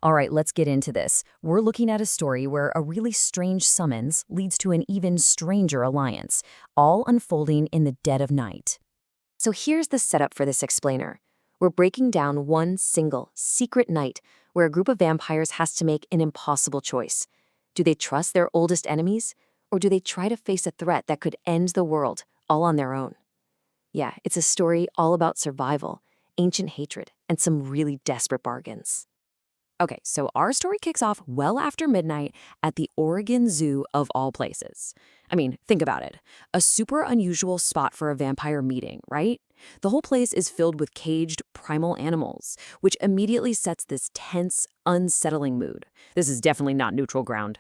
All right, let's get into this. We're looking at a story where a really strange summons leads to an even stranger alliance, all unfolding in the dead of night. So here's the setup for this explainer. We're breaking down one single, secret night where a group of vampires has to make an impossible choice. Do they trust their oldest enemies, or do they try to face a threat that could end the world, all on their own? Yeah, it's a story all about survival, ancient hatred, and some really desperate bargains. Okay, so our story kicks off well after midnight at the Oregon Zoo of all places. I mean, think about it. A super unusual spot for a vampire meeting, right? The whole place is filled with caged, primal animals, which immediately sets this tense, unsettling mood. This is definitely not neutral ground.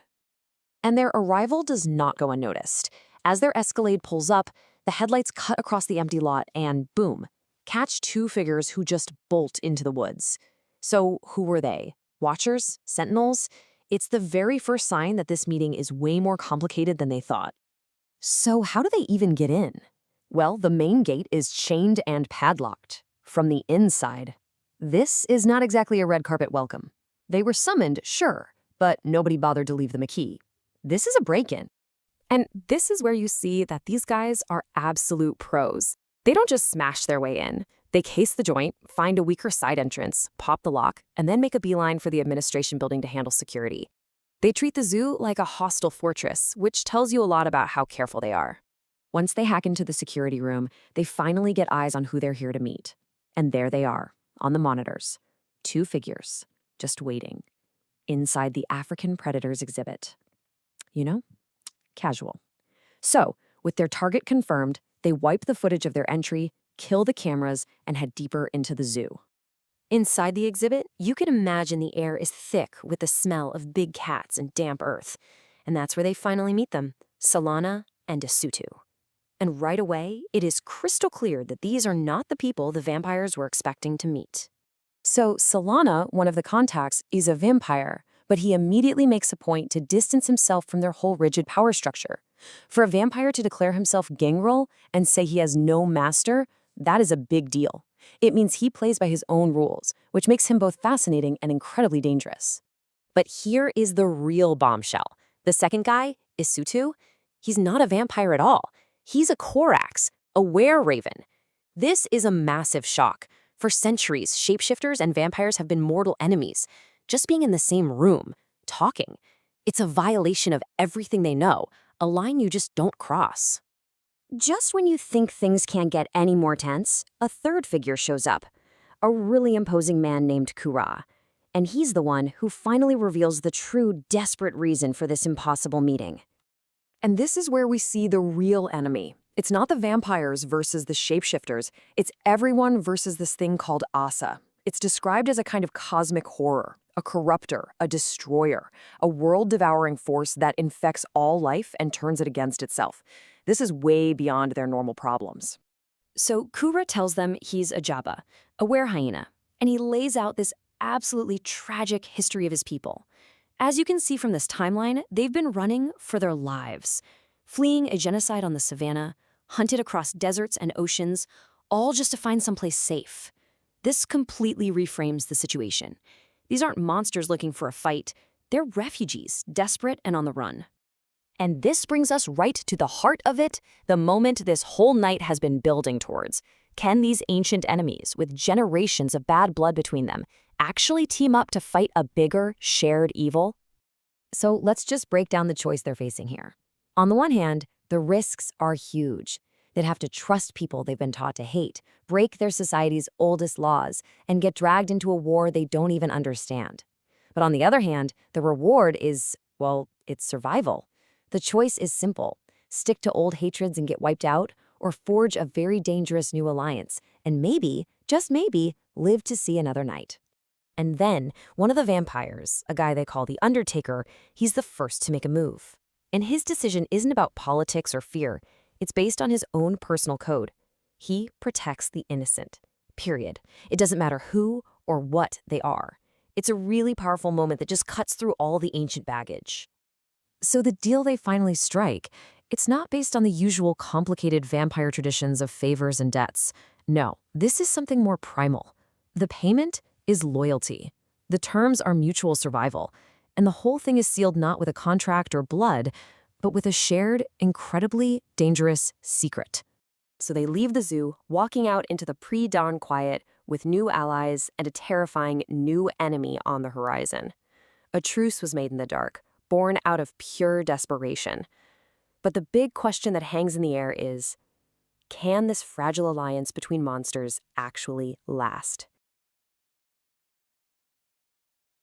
And their arrival does not go unnoticed. As their Escalade pulls up, the headlights cut across the empty lot and, boom, catch two figures who just bolt into the woods. So who were they? Watchers? Sentinels? It's the very first sign that this meeting is way more complicated than they thought. So how do they even get in? Well, the main gate is chained and padlocked. From the inside, this is not exactly a red carpet welcome. They were summoned, sure, but nobody bothered to leave them a key. This is a break-in. And this is where you see that these guys are absolute pros. They don't just smash their way in. They case the joint, find a weaker side entrance, pop the lock, and then make a beeline for the administration building to handle security. They treat the zoo like a hostile fortress, which tells you a lot about how careful they are. Once they hack into the security room, they finally get eyes on who they're here to meet. And there they are, on the monitors. Two figures, just waiting, inside the African Predators exhibit. You know, casual. So, with their target confirmed, they wipe the footage of their entry, kill the cameras, and head deeper into the zoo. Inside the exhibit, you can imagine the air is thick with the smell of big cats and damp earth. And that's where they finally meet them, Solana and Asutu. And right away, it is crystal clear that these are not the people the vampires were expecting to meet. So Solana, one of the contacts, is a vampire, but he immediately makes a point to distance himself from their whole rigid power structure. For a vampire to declare himself Gangrel and say he has no master, that is a big deal. It means he plays by his own rules, which makes him both fascinating and incredibly dangerous. But here is the real bombshell. The second guy, Isutu, he's not a vampire at all. He's a Corax, a were-raven. This is a massive shock. For centuries, shapeshifters and vampires have been mortal enemies. Just being in the same room, talking, it's a violation of everything they know, a line you just don't cross. Just when you think things can't get any more tense, a third figure shows up, a really imposing man named Kura. And he's the one who finally reveals the true, desperate reason for this impossible meeting. And this is where we see the real enemy. It's not the vampires versus the shapeshifters. It's everyone versus this thing called Asa. It's described as a kind of cosmic horror, a corruptor, a destroyer, a world-devouring force that infects all life and turns it against itself. This is way beyond their normal problems. So Kura tells them he's a Jabba, a were-hyena, and he lays out this absolutely tragic history of his people. As you can see from this timeline, they've been running for their lives, fleeing a genocide on the savannah, hunted across deserts and oceans, all just to find someplace safe. This completely reframes the situation. These aren't monsters looking for a fight. They're refugees, desperate and on the run. And this brings us right to the heart of it, the moment this whole night has been building towards. Can these ancient enemies, with generations of bad blood between them, actually team up to fight a bigger, shared evil? So let's just break down the choice they're facing here. On the one hand, the risks are huge. They'd have to trust people they've been taught to hate, break their society's oldest laws, and get dragged into a war they don't even understand. But on the other hand, the reward is, well, it's survival. The choice is simple. Stick to old hatreds and get wiped out, or forge a very dangerous new alliance, and maybe, just maybe, live to see another night. And then, one of the vampires, a guy they call the Undertaker, he's the first to make a move. And his decision isn't about politics or fear. It's based on his own personal code. He protects the innocent. Period. It doesn't matter who or what they are. It's a really powerful moment that just cuts through all the ancient baggage. So the deal they finally strike, it's not based on the usual complicated vampire traditions of favors and debts. No, this is something more primal. The payment is loyalty. The terms are mutual survival, and the whole thing is sealed not with a contract or blood, but with a shared, incredibly dangerous secret. So they leave the zoo, walking out into the pre-dawn quiet with new allies and a terrifying new enemy on the horizon. A truce was made in the dark, born out of pure desperation. But the big question that hangs in the air is, can this fragile alliance between monsters actually last?